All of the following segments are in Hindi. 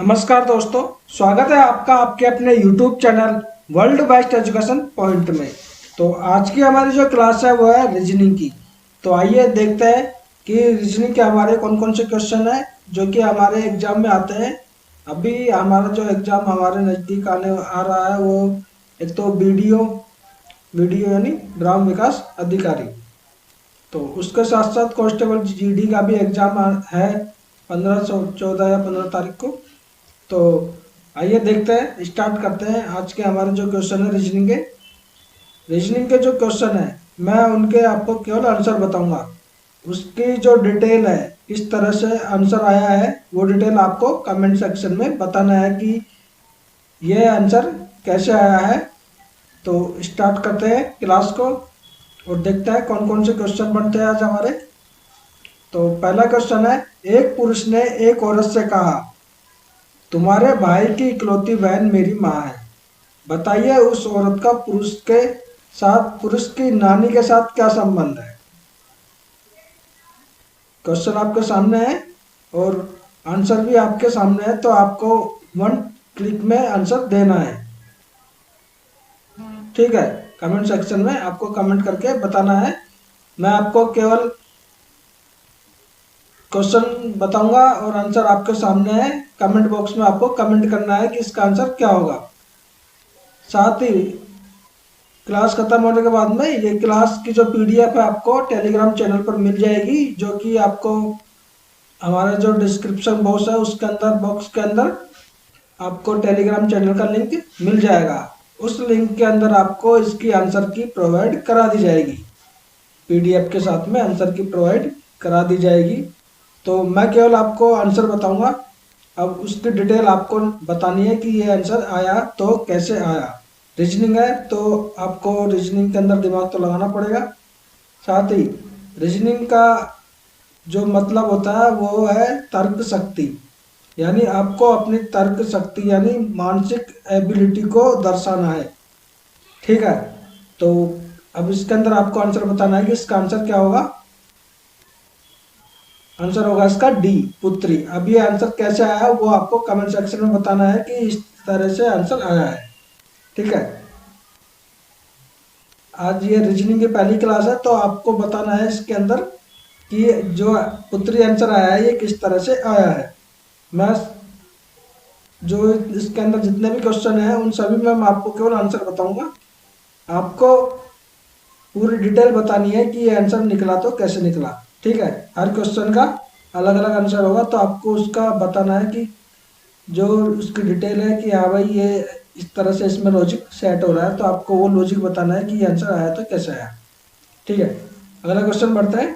नमस्कार दोस्तों, स्वागत है आपका आपके अपने YouTube channel world best education point में। तो आज की हमारी जो क्लास है वो है रीजनिंग की। तो आइए देखते हैं कि रीजनिंग के हमारे कौन कौन से क्वेश्चन है जो कि हमारे एग्जाम में आते हैं। अभी हमारा जो एग्जाम हमारे नज़दीक आने आ रहा है वो एक तो वीडियो वीडियो यानी ग्राम विकास अधिकारी, तो उसके साथ साथ कांस्टेबल जीडी का भी एग्जाम है 14 या 15 तारीख को। तो आइए देखते हैं, स्टार्ट करते हैं आज के हमारे जो क्वेश्चन है रीजनिंग के जो क्वेश्चन है मैं उनके आपको केवल आंसर बताऊंगा। उसकी जो डिटेल है किस तरह से आंसर आया है वो डिटेल आपको कमेंट सेक्शन में बताना है कि ये आंसर कैसे आया है। तो स्टार्ट करते हैं क्लास को और देखते हैं कौन कौन से क्वेश्चन बनते हैं आज हमारे। तो पहला क्वेश्चन है, एक पुरुष ने एक औरत से कहा, तुम्हारे भाई की इकलौती बहन मेरी माँ है। बताइए उस औरत का पुरुष की नानी के साथ क्या संबंध है। क्वेश्चन आपके सामने है और आंसर भी आपके सामने है, तो आपको वन क्लिक में आंसर देना है। ठीक है, कमेंट सेक्शन में आपको कमेंट करके बताना है। मैं आपको केवल क्वेश्चन बताऊंगा और आंसर आपके सामने है। कमेंट बॉक्स में आपको कमेंट करना है कि इसका आंसर क्या होगा। साथ ही क्लास खत्म होने के बाद में ये क्लास की जो पीडीएफ है आपको टेलीग्राम चैनल पर मिल जाएगी, जो कि आपको हमारा जो डिस्क्रिप्शन बॉक्स के अंदर आपको टेलीग्राम चैनल का लिंक मिल जाएगा। उस लिंक के अंदर आपको इसकी आंसर की प्रोवाइड करा दी जाएगी, पीडीएफ के साथ में आंसर की प्रोवाइड करा दी जाएगी। तो मैं केवल आपको आंसर बताऊंगा, अब उसकी डिटेल आपको बतानी है कि ये आंसर आया तो कैसे आया। रीजनिंग है तो आपको रीजनिंग के अंदर दिमाग तो लगाना पड़ेगा। साथ ही रीजनिंग का जो मतलब होता है वो है तर्क शक्ति, यानी आपको अपनी तर्क शक्ति यानी मानसिक एबिलिटी को दर्शाना है। ठीक है, तो अब इसके अंदर आपको आंसर बताना है कि इसका आंसर क्या होगा। आंसर होगा इसका डी, पुत्री। अब ये आंसर कैसे आया है वो आपको कमेंट सेक्शन में बताना है कि इस तरह से आंसर आया है। ठीक है, आज ये रीजनिंग की पहली क्लास है तो आपको बताना है इसके अंदर कि जो पुत्री आंसर आया है ये किस तरह से आया है। मैं जो इसके अंदर जितने भी क्वेश्चन हैं उन सभी में मैं आपको केवल आंसर बताऊंगा। आपको पूरी डिटेल बतानी है कि ये आंसर निकला तो कैसे निकला। ठीक है, हर क्वेश्चन का अलग अलग आंसर होगा, तो आपको उसका बताना है कि जो उसकी डिटेल है कि हाँ भाई ये इस तरह से इसमें लॉजिक सेट हो रहा है, तो आपको वो लॉजिक बताना है कि ये आंसर आया तो कैसे आया। ठीक है, अगला क्वेश्चन बढ़ता है।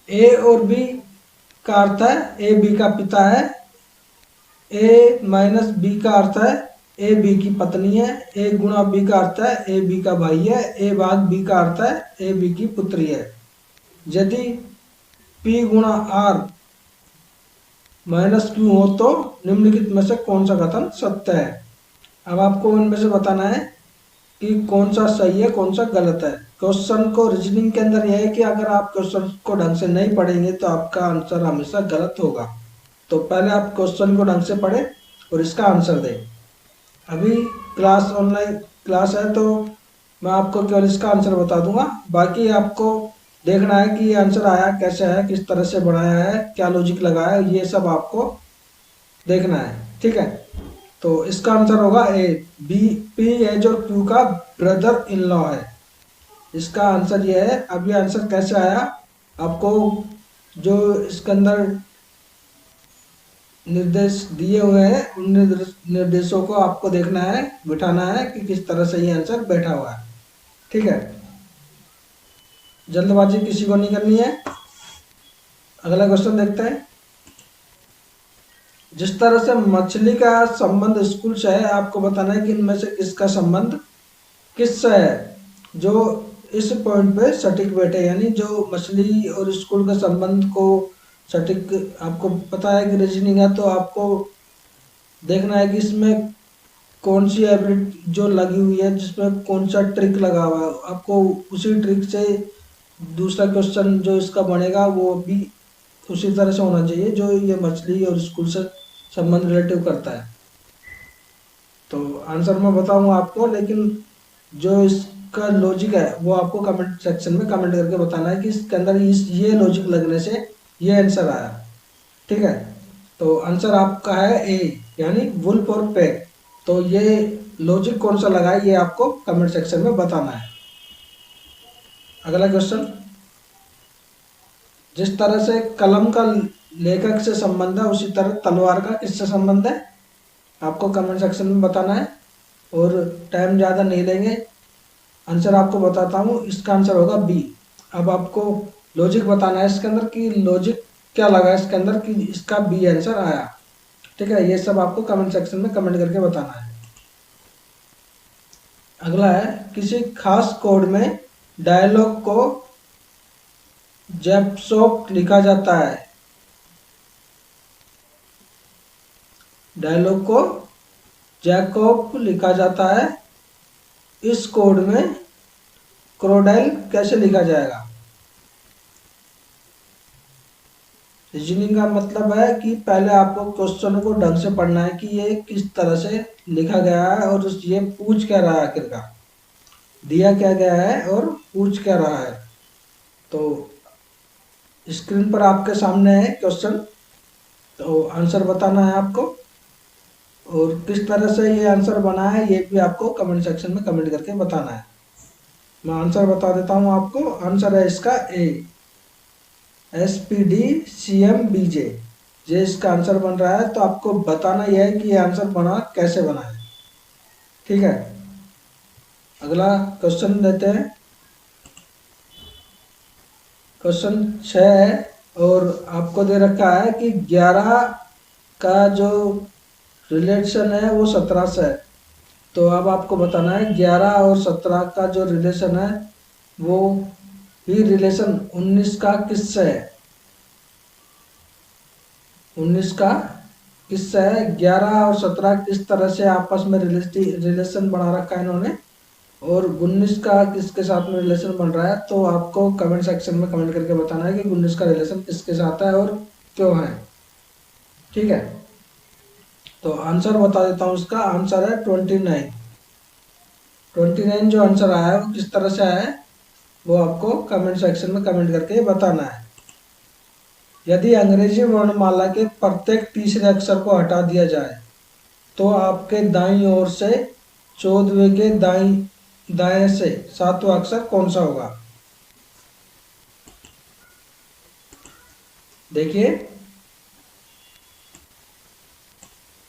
ए और बी का अर्थ है ए बी का पिता है, ए माइनस बी का अर्थ है ए बी की पत्नी है, ए गुणा बी का अर्थ है ए बी का भाई है, ए भाग बी का अर्थ है ए बी की पुत्री है। यदि P गुणा R माइनस क्यू हो तो निम्नलिखित में से कौन सा कथन सत्य है। अब आपको इनमें से बताना है कि कौन सा सही है कौन सा गलत है। क्वेश्चन को रीजनिंग के अंदर यह है कि अगर आप क्वेश्चन को ढंग से नहीं पढ़ेंगे तो आपका आंसर हमेशा गलत होगा। तो पहले आप क्वेश्चन को ढंग से पढ़ें और इसका आंसर दें। अभी क्लास ऑनलाइन क्लास है तो मैं आपको केवल इसका आंसर बता दूंगा, बाकी आपको देखना है कि ये आंसर आया कैसे है, किस तरह से बनाया है, क्या लॉजिक लगाया है, ये सब आपको देखना है। ठीक है, तो इसका आंसर होगा ए। बी पी है जो क्यू का ब्रदर इन लॉ है, इसका आंसर ये है। अब ये आंसर कैसे आया आपको जो इसके अंदर निर्देश दिए हुए हैं उन निर्देशों को आपको देखना है, बिठाना है कि किस तरह से ये आंसर बैठा हुआ है। ठीक है, जल्दबाजी किसी को नहीं करनी है। अगला क्वेश्चन देखते हैं। जिस तरह से मछली का संबंध स्कूल से है, आपको बताना है कि इनमें से किसका संबंध किससे है जो इस पॉइंट पे सटीक बैठे, यानी जो मछली और स्कूल के संबंध को सटीक। आपको पता है कि रीजनिंग है तो आपको देखना है कि इसमें कौन सी एबिलिटी जो लगी हुई है, जिसमें कौन सा ट्रिक लगा हुआ है। आपको उसी ट्रिक से दूसरा क्वेश्चन जो इसका बनेगा वो भी उसी तरह से होना चाहिए जो ये मछली और स्कूल से संबंध रिलेटिव करता है। तो आंसर मैं बताऊंगा आपको, लेकिन जो इसका लॉजिक है वो आपको कमेंट सेक्शन में कमेंट करके बताना है कि इसके अंदर इस ये लॉजिक लगने से ये आंसर आया। ठीक है, तो आंसर आपका है ए, यानी वुल्फ और पैक। तो ये लॉजिक कौन सा लगा है ये आपको कमेंट सेक्शन में बताना है। अगला क्वेश्चन, जिस तरह से कलम का लेखक से संबंध है उसी तरह तलवार का किससे संबंध है, आपको कमेंट सेक्शन में बताना है। और टाइम ज़्यादा नहीं लेंगे, आंसर आपको बताता हूँ। इसका आंसर होगा बी। अब आपको लॉजिक बताना है इसके अंदर कि लॉजिक क्या लगा इसके अंदर कि इसका बी आंसर आया। ठीक है, ये सब आपको कमेंट सेक्शन में कमेंट करके बताना है। अगला है, किसी खास कोड में डायलॉग को जैपसॉक लिखा जाता है। डायलॉग को जैकब लिखा जाता है, इस कोड में क्रोकोडाइल कैसे लिखा जाएगा। रीजनिंग का मतलब है कि पहले आपको क्वेश्चन को ढंग से पढ़ना है कि ये किस तरह से लिखा गया है और ये पूछ क्या रहा है, आखिरकार दिया क्या गया है और पूछ क्या रहा है। तो स्क्रीन पर आपके सामने है क्वेश्चन, तो आंसर बताना है आपको। और किस तरह से ये आंसर बना है ये भी आपको कमेंट सेक्शन में कमेंट करके बताना है। मैं आंसर बता देता हूँ आपको। आंसर है इसका ए, SPDCMBJ, ये इसका आंसर बन रहा है। तो आपको बताना यह है कि ये आंसर बना कैसे बना है। ठीक है, अगला क्वेश्चन लेते हैं। क्वेश्चन 6 है और आपको दे रखा है कि 11 का जो रिलेशन है वो 17 से है। तो अब आपको बताना है 11 और 17 का जो रिलेशन है वो ही रिलेशन 19 का किससे है। 19 का किससे है, 11 और 17 किस तरह से आपस में रिलेशन बना रखा है इन्होंने, और 19 का किसके साथ में रिलेशन बन रहा है। तो आपको कमेंट सेक्शन में कमेंट करके बताना है कि 19 का रिलेशन किसके साथ है और क्यों है। ठीक है, तो आंसर बता देता हूँ। इसका आंसर है 29। 29 जो आंसर आया है वो किस तरह से आया है वो आपको कमेंट सेक्शन में कमेंट करके बताना है। यदि अंग्रेजी वर्णमाला के प्रत्येक तीसरे अक्षर को हटा दिया जाए तो आपके दाईं ओर से 14वें के दाएं से 7वां अक्षर कौन सा होगा। देखिए,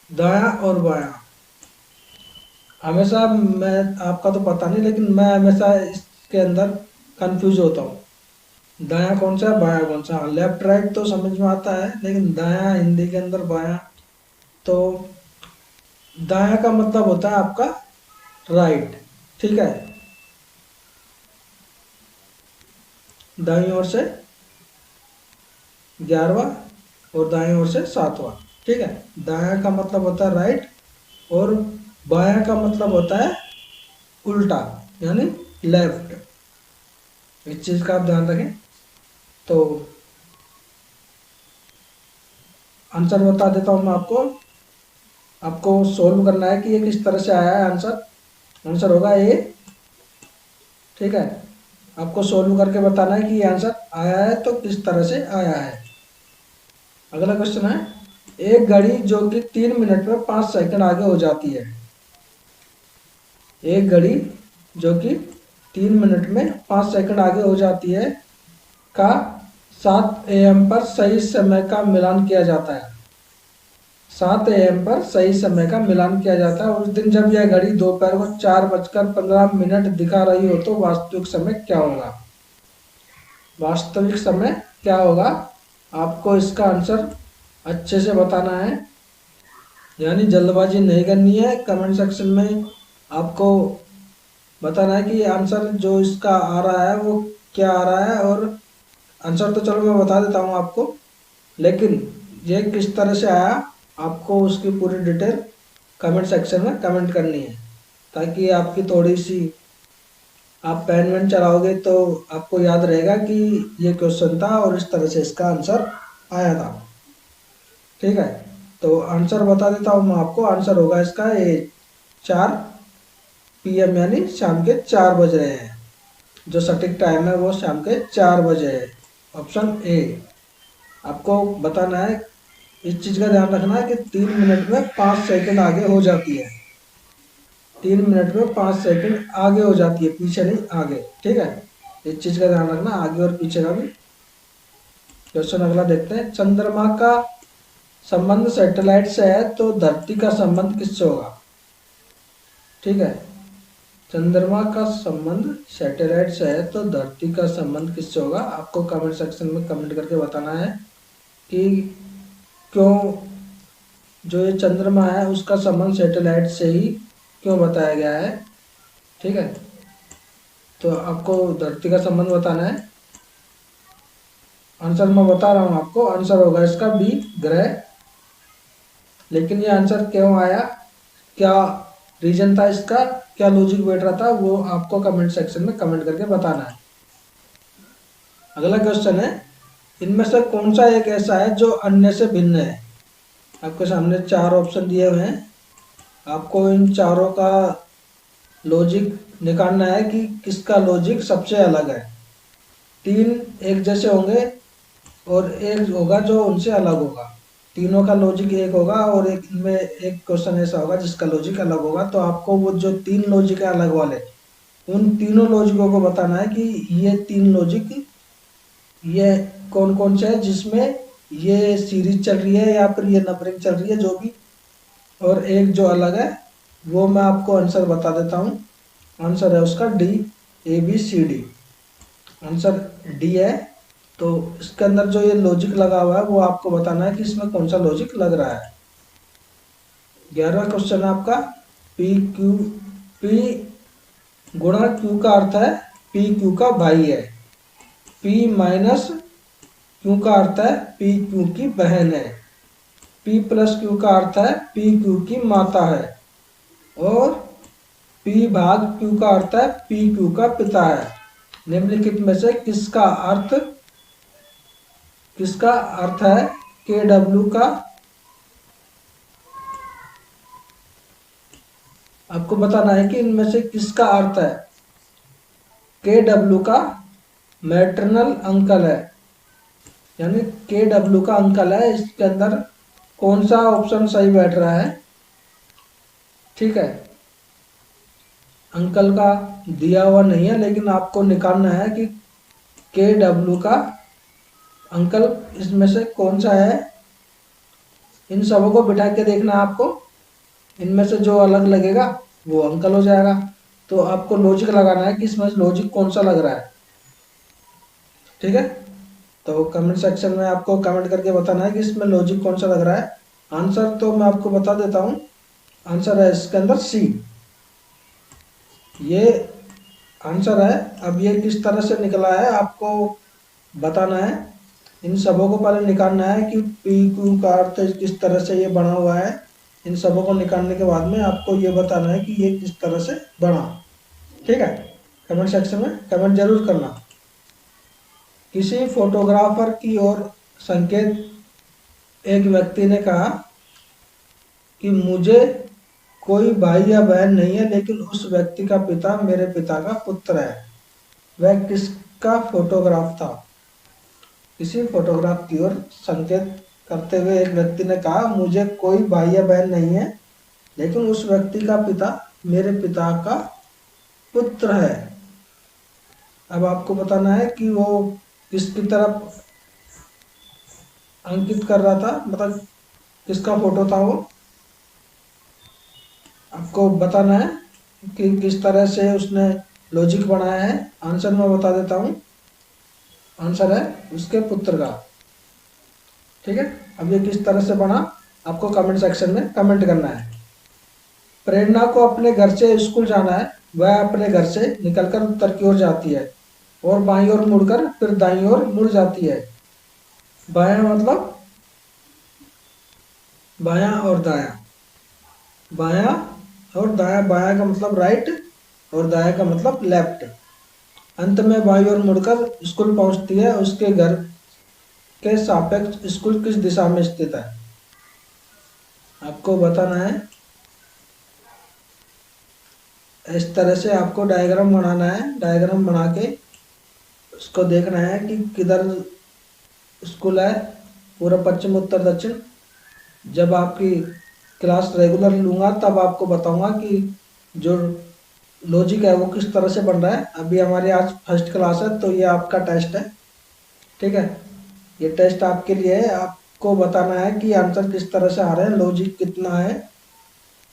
दायां और बायां, हमेशा मैं, आपका तो पता नहीं लेकिन मैं हमेशा इसके अंदर कंफ्यूज होता हूँ। दायां कौन सा है बायां कौन सा। लेफ्ट राइट तो समझ में आता है लेकिन दायां हिंदी के अंदर बायां, तो दायां का मतलब होता है आपका राइट। ठीक है, दाईं ओर से 11वां और दाईं ओर से 7वां। ठीक है, दायां का मतलब होता है राइट और बायां का मतलब होता है उल्टा, यानी लेफ्ट। इस चीज का आप ध्यान रखें। तो आंसर बता देता हूं मैं आपको। आपको सोल्व करना है कि ये किस तरह से आया है आंसर। आंसर होगा ए। ठीक है, आपको सोल्व करके बताना है कि ये आंसर आया है तो किस तरह से आया है। अगला क्वेश्चन है, एक घड़ी जो कि 3 मिनट में 5 सेकंड आगे हो जाती है। एक घड़ी जो कि 3 मिनट में 5 सेकंड आगे हो जाती है का 7 AM पर सही समय का मिलान किया जाता है। 7 AM पर सही समय का मिलान किया जाता है। उस दिन जब यह घड़ी दोपहर को 4:15 दिखा रही हो तो वास्तविक समय क्या होगा। वास्तविक समय क्या होगा, आपको इसका आंसर अच्छे से बताना है, यानी जल्दबाजी नहीं करनी है। कमेंट सेक्शन में आपको बताना है कि आंसर जो इसका आ रहा है वो क्या आ रहा है। और आंसर तो चलो मैं बता देता हूँ आपको, लेकिन ये किस तरह से आया आपको उसकी पूरी डिटेल कमेंट सेक्शन में कमेंट करनी है, ताकि आपकी थोड़ी सी, आप पेन वेन चलाओगे तो आपको याद रहेगा कि ये क्वेश्चन था और इस तरह से इसका आंसर आया था। ठीक है, तो आंसर बता देता हूँ मैं आपको। आंसर होगा इसका ए 4 PM, यानी शाम के 4 बज रहे हैं। जो सटीक टाइम है वो शाम के 4 बजे है। Option A. आपको बताना है, इस चीज़ का ध्यान रखना है कि 3 मिनट में 5 सेकंड आगे हो जाती है। 3 मिनट में 5 सेकंड आगे हो जाती है, पीछे नहीं आगे। ठीक है, इस चीज़ का ध्यान रखना, आगे और पीछे का भी। क्वेश्चन अगला देखते हैं। चंद्रमा का संबंध सैटेलाइट से है तो धरती का संबंध किससे होगा? ठीक है, चंद्रमा का संबंध सैटेलाइट से है तो धरती का संबंध किससे होगा? आपको कमेंट सेक्शन में कमेंट करके बताना है कि क्यों जो ये चंद्रमा है उसका संबंध सैटेलाइट से ही क्यों बताया गया है। ठीक है, तो आपको धरती का संबंध बताना है। आंसर मैं बता रहा हूँ आपको, आंसर होगा इसका बी ग्रह। लेकिन ये आंसर क्यों आया, क्या रीजन था इसका, क्या लॉजिक बैठ रहा था, वो आपको कमेंट सेक्शन में कमेंट करके बताना है। अगला क्वेश्चन है, इनमें से कौन सा एक ऐसा है जो अन्य से भिन्न है? आपके सामने 4 ऑप्शन दिए हुए हैं। आपको इन चारों का लॉजिक निकालना है कि किसका लॉजिक सबसे अलग है। 3 एक जैसे होंगे और एक होगा जो उनसे अलग होगा। तीनों का लॉजिक एक होगा और एक में एक क्वेश्चन ऐसा होगा जिसका लॉजिक अलग होगा। तो आपको वो जो 3 लॉजिक है अलग वाले, उन तीनों लॉजिकों को बताना है कि ये 3 लॉजिक ये कौन कौन से है जिसमें ये सीरीज चल रही है या फिर ये नंबरिंग चल रही है जो भी। और एक जो अलग है वो मैं आपको आंसर बता देता हूँ। आंसर है उसका डी, ABCD। आंसर डी है। तो इसके अंदर जो ये लॉजिक लगा हुआ है वो आपको बताना है कि इसमें कौन सा लॉजिक लग रहा है। 11वां क्वेश्चन है आपका, PQ, P गुणा Q का अर्थ है PQ का भाई है। P माइनस Q का अर्थ है PQ की बहन है। P प्लस Q का अर्थ है PQ की माता है। और P भाग Q का अर्थ है PQ का पिता है। निम्नलिखित में से किसका अर्थ है KW का? आपको बताना है कि इनमें से किसका अर्थ है KW का मैटरनल अंकल है, यानी KW का अंकल है। इसके अंदर कौन सा ऑप्शन सही बैठ रहा है? ठीक है, अंकल का दिया हुआ नहीं है, लेकिन आपको निकालना है कि KW का अंकल इसमें से कौन सा है। इन सबों को बिठा के देखना है आपको, इनमें से जो अलग लगेगा वो अंकल हो जाएगा। तो आपको लॉजिक लगाना है कि इसमें लॉजिक कौन सा लग रहा है। ठीक है, तो कमेंट सेक्शन में आपको कमेंट करके बताना है कि इसमें लॉजिक कौन सा लग रहा है। आंसर तो मैं आपको बता देता हूँ, आंसर है इसके अंदर सी। ये आंसर है। अब ये किस तरह से निकला है आपको बताना है। इन सबों को पहले निकालना है कि PQ का अर्थ किस तरह से ये बना हुआ है। इन सबों को निकालने के बाद में आपको ये बताना है कि ये किस तरह से बना। ठीक है, कमेंट सेक्शन में कमेंट जरूर करना। किसी फोटोग्राफर की ओर संकेत एक व्यक्ति ने कहा कि मुझे कोई भाई या बहन नहीं है, लेकिन उस व्यक्ति का पिता मेरे पिता का पुत्र है। वह किसका फोटोग्राफ था? किसी फोटोग्राफ की ओर संकेत करते हुए एक व्यक्ति ने कहा मुझे कोई भाई या बहन नहीं है, लेकिन उस व्यक्ति का पिता मेरे पिता का पुत्र है। अब आपको बताना है कि वो किसकी तरफ अंकित कर रहा था, मतलब किसका फोटो था वो। आपको बताना है कि किस तरह से उसने लॉजिक बनाया है। आंसर मैं बता देता हूँ, आंसर है उसके पुत्र का। ठीक है, अब ये किस तरह से बना आपको कमेंट सेक्शन में कमेंट करना है। प्रेरणा को अपने घर से स्कूल जाना है। वह अपने घर से निकलकर उत्तर की ओर जाती है और बाईं ओर मुड़कर फिर दाईं ओर मुड़ जाती है। बायां मतलब बायां और दायां, बायां और दायां, बायां का मतलब राइट और दायां का मतलब लेफ्ट। अंत में बाईं ओर मुड़कर स्कूल पहुंचती है। उसके घर के सापेक्ष स्कूल किस दिशा में स्थित है? आपको बताना है। इस तरह से आपको डायग्राम बनाना है। डायग्राम बना के उसको देखना है कि किधर स्कूल है, पूरा पश्चिम उत्तर दक्षिण। जब आपकी क्लास रेगुलर लूँगा तब आपको बताऊंगा कि जो लॉजिक है वो किस तरह से बन रहा है। अभी हमारी आज फर्स्ट क्लास है तो ये आपका टेस्ट है, ठीक है। ये टेस्ट आपके लिए है, आपको बताना है कि आंसर किस तरह से आ रहे हैं, लॉजिक कितना है।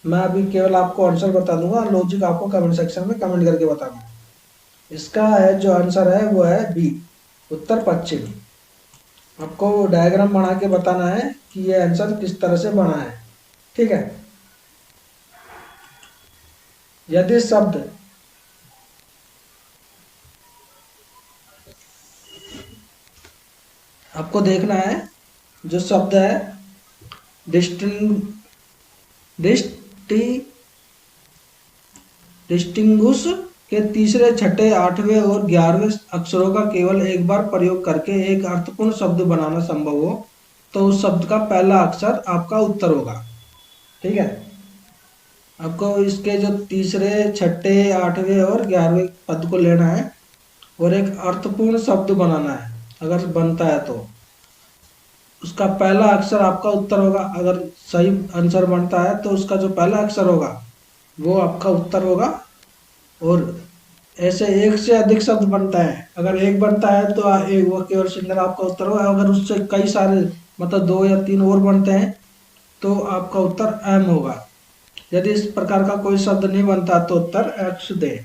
मैं अभी केवल आपको आंसर बता दूंगा, लॉजिक आपको कमेंट सेक्शन में कमेंट करके बताना। इसका है जो आंसर है वो है बी, उत्तर पश्चिम। आपको डायग्राम बना के बताना है कि ये आंसर किस तरह से बना है, ठीक है। यदि शब्द आपको देखना है, जो शब्द है डिस्टिंग डिस्टी डिस्टिंगुश के तीसरे, छठे, आठवें और 11वें अक्षरों का केवल एक बार प्रयोग करके एक अर्थपूर्ण शब्द बनाना संभव हो तो उस शब्द का पहला अक्षर आपका उत्तर होगा, ठीक है। आपको इसके जो तीसरे, छठे, आठवें और 11वें पद को लेना है और एक अर्थपूर्ण शब्द बनाना है। अगर बनता है तो उसका पहला अक्षर आपका उत्तर होगा। अगर सही आंसर बनता है तो उसका जो पहला अक्षर होगा वो आपका उत्तर होगा। और ऐसे एक से अधिक शब्द बनता है, अगर एक बनता है तो एक वो केवल सिंगल आपका उत्तर होगा। अगर उससे कई सारे मतलब 2 या 3 और बनते हैं तो आपका उत्तर एम होगा। यदि इस प्रकार का कोई शब्द नहीं बनता तो उत्तर एक्स दे।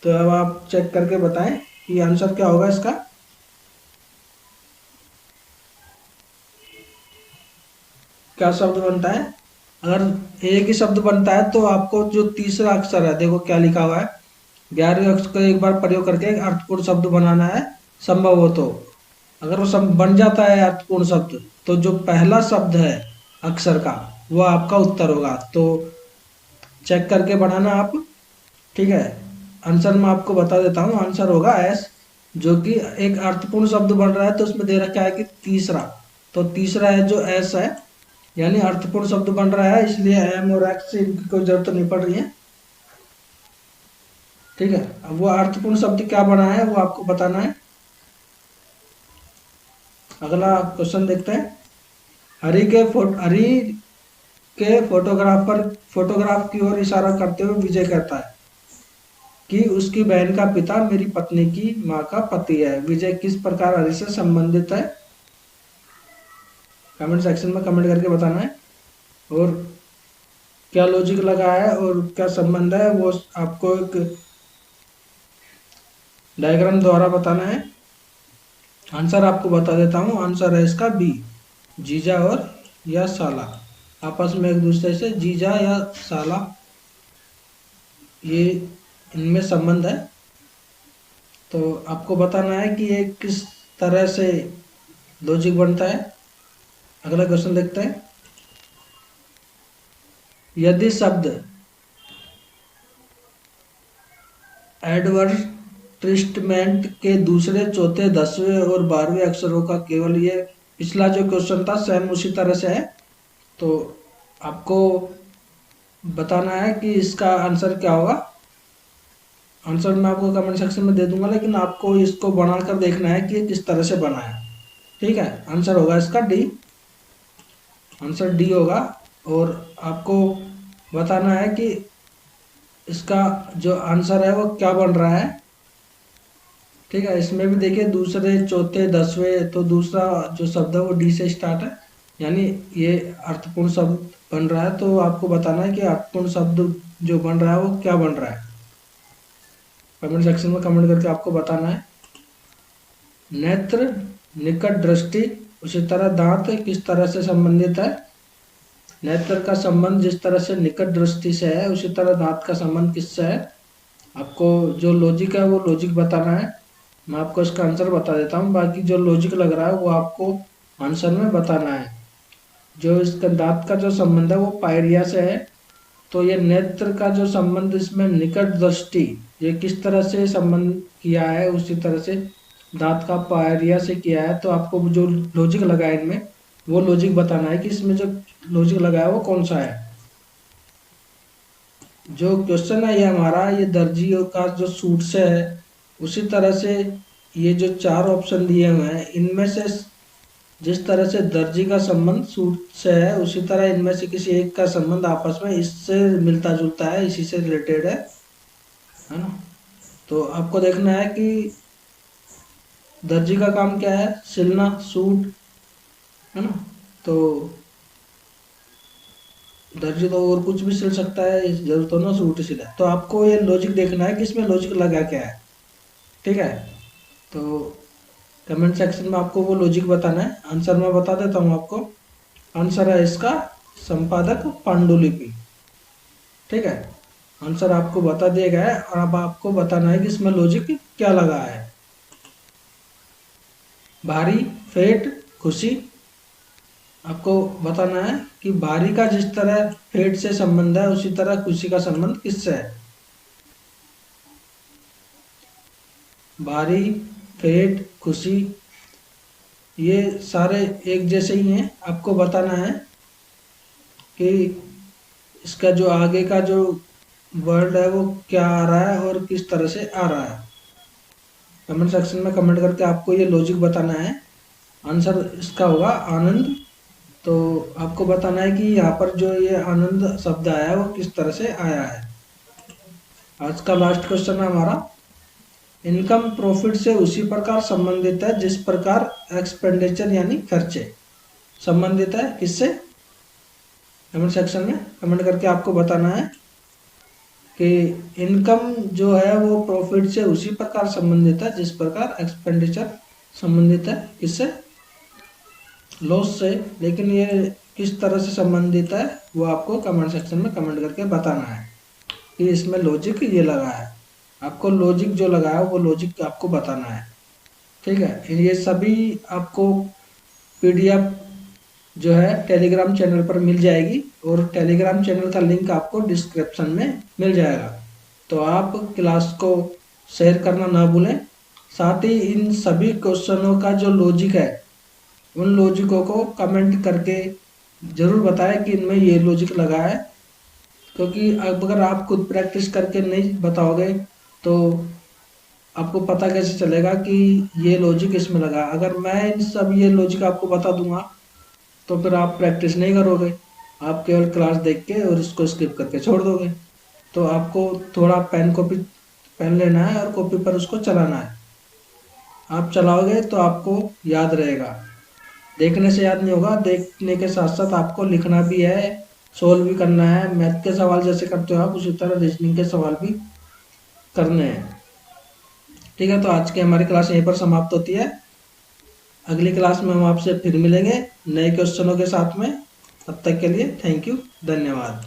तो अब आप चेक करके बताएं कि आंसर क्या होगा इसका। क्या शब्द बनता है? अगर एक ही शब्द बनता है तो आपको जो तीसरा अक्षर है, देखो क्या लिखा हुआ है, 11वें अक्षर को एक बार प्रयोग करके एक अर्थपूर्ण शब्द बनाना है संभव हो तो। अगर वो सब बन जाता है अर्थपूर्ण शब्द तो जो पहला शब्द है अक्षर का वो आपका उत्तर होगा। तो चेक करके बनाना आप, ठीक है। आंसर मैं आपको बता देता हूँ, आंसर होगा एस। जो कि एक अर्थपूर्ण शब्द बन रहा है तो उसमें दे रखा है कि तीसरा, तो तीसरा है जो एस है, यानी अर्थपूर्ण शब्द बन रहा है, इसलिए एम और एक्स से इनकी कोई जरूरत नहीं पड़ रही है, ठीक है। अब वो अर्थपूर्ण शब्द क्या बना है वो आपको बताना है। अगला क्वेश्चन देखते हैं। हरी के फोटोग्राफ की ओर इशारा करते हुए विजय कहता है कि उसकी बहन का पिता मेरी पत्नी की माँ का पति है। विजय किस प्रकार हरि से संबंधित है? कमेंट सेक्शन में कमेंट करके बताना है। और क्या लॉजिक लगा है और क्या संबंध है वो आपको एक डायग्राम द्वारा बताना है। आंसर आपको बता देता हूँ, आंसर है इसका बी, जीजा और या साला। आपस में एक दूसरे से जीजा या साला, ये इनमें संबंध है। तो आपको बताना है कि ये किस तरह से लॉजिक बनता है। अगला क्वेश्चन देखते हैं। यदि शब्द एडवर्टिस्टमेंट के दूसरे, चौथे, 10वें और 12वें अक्षरों का केवल, ये पिछला जो क्वेश्चन था सेम उसी तरह से है। तो आपको बताना है कि इसका आंसर क्या होगा। आंसर मैं आपको कमेंट सेक्शन में दे दूंगा, लेकिन आपको इसको बनाकर देखना है कि ये किस तरह से बना है, ठीक है। आंसर होगा इसका डी, आंसर डी होगा। और आपको बताना है कि इसका जो आंसर है वो क्या बन रहा है, ठीक है। इसमें भी देखिए दूसरे, चौथे, 10वें, तो दूसरा जो शब्द है वो डी से स्टार्ट है, यानी ये अर्थपूर्ण शब्द बन रहा है। तो आपको बताना है कि अर्थपूर्ण शब्द जो बन रहा है वो क्या बन रहा है। कमेंट सेक्शन में कमेंट करके आपको बताना है। नेत्र, निकट दृष्टि, उसी तरह दांत किस तरह से संबंधित है। नेत्र का संबंध जिस तरह से निकट दृष्टि से है उसी तरह दांत का संबंध किससे है। आपको जो लॉजिक है वो लॉजिक बताना है। मैं आपको इसका आंसर बता देता हूँ, बाकी जो लॉजिक लग रहा है वो आपको आंसर में बताना है। जो इसका दांत का जो संबंध है वो पायरिया से है। तो ये नेत्र का जो संबंध इसमें निकट दृष्टि, ये किस तरह से संबंध किया है उसी तरह से दांत का पायरिया से किया है, तो आपको जो लॉजिक लगा है इनमें वो लॉजिक बताना है कि इसमें जो लॉजिक लगा है वो कौन सा है। जो क्वेश्चन है ये हमारा, ये दर्जियों का जो सूट से है, उसी तरह से ये जो चार ऑप्शन दिए हुए हैं इनमें से जिस तरह से दर्जी का संबंध सूट से है, उसी तरह इनमें से किसी एक का संबंध आपस में इससे मिलता जुलता है, इसी से रिलेटेड है ना। तो आपको देखना है कि दर्जी का काम क्या है, सिलना सूट, है ना। तो दर्जी तो और कुछ भी सिल सकता है, जरूरत तो ना सूट सिला। तो आपको ये लॉजिक देखना है कि इसमें लॉजिक लगा क्या है, ठीक है। तो कमेंट सेक्शन में आपको वो लॉजिक बताना है। आंसर मैं बता देता हूँ आपको। आंसर है इसका संपादक पांडुलिपि, ठीक है। आंसर आपको बता दिया गया है और अब आपको बताना है कि इसमें लॉजिक क्या लगा है। भारी, फेट, खुशी। आपको बताना है कि भारी का जिस तरह फेट से संबंध है, उसी तरह खुशी का संबंध किससे है। भारी, फेट, खुशी ये सारे एक जैसे ही हैं। आपको बताना है कि इसका जो आगे का जो वर्ड है वो क्या आ रहा है और किस तरह से आ रहा है। कमेंट सेक्शन में कमेंट करके आपको ये लॉजिक बताना है। आंसर इसका होगा आनंद। तो आपको बताना है कि यहाँ पर जो ये आनंद शब्द आया है वो किस तरह से आया है। आज का लास्ट क्वेश्चन है हमारा, इनकम प्रॉफिट से उसी प्रकार संबंधित है जिस प्रकार एक्सपेंडिचर यानी खर्चे संबंधित है किससे। कमेंट सेक्शन में कमेंट करके आपको बताना है कि इनकम जो है वो प्रॉफिट से उसी प्रकार संबंधित है जिस प्रकार एक्सपेंडिचर संबंधित है किससे, लॉस से। लेकिन ये किस तरह से संबंधित है वो आपको कमेंट सेक्शन में कमेंट करके बताना है कि इसमें लॉजिक ये लगा है। आपको लॉजिक जो लगा है वो लॉजिक आपको बताना है, ठीक है। ये सभी आपको पीडीएफ जो है टेलीग्राम चैनल पर मिल जाएगी और टेलीग्राम चैनल का लिंक आपको डिस्क्रिप्शन में मिल जाएगा। तो आप क्लास को शेयर करना ना भूलें। साथ ही इन सभी क्वेश्चनों का जो लॉजिक है उन लॉजिकों को कमेंट करके ज़रूर बताएं कि इनमें ये लॉजिक लगा है, क्योंकि अब अगर आप खुद प्रैक्टिस करके नहीं बताओगे तो आपको पता कैसे चलेगा कि ये लॉजिक इसमें लगा। अगर मैं इन सब ये लॉजिक आपको बता दूंगा तो फिर आप प्रैक्टिस नहीं करोगे, आप केवल क्लास देख के और इसको स्किप करके छोड़ दोगे। तो आपको थोड़ा पेन लेना है और कॉपी पर उसको चलाना है। आप चलाओगे तो आपको याद रहेगा, देखने से याद नहीं होगा। देखने के साथ साथ आपको लिखना भी है, सोल्व भी करना है। मैथ के सवाल जैसे करते हो आप उसी तरह रीजनिंग के सवाल भी करने हैं, ठीक है। तो आज की हमारी क्लास यहीं पर समाप्त होती है। अगली क्लास में हम आपसे फिर मिलेंगे नए क्वेश्चनों के साथ में। तब तक के लिए थैंक यू, धन्यवाद।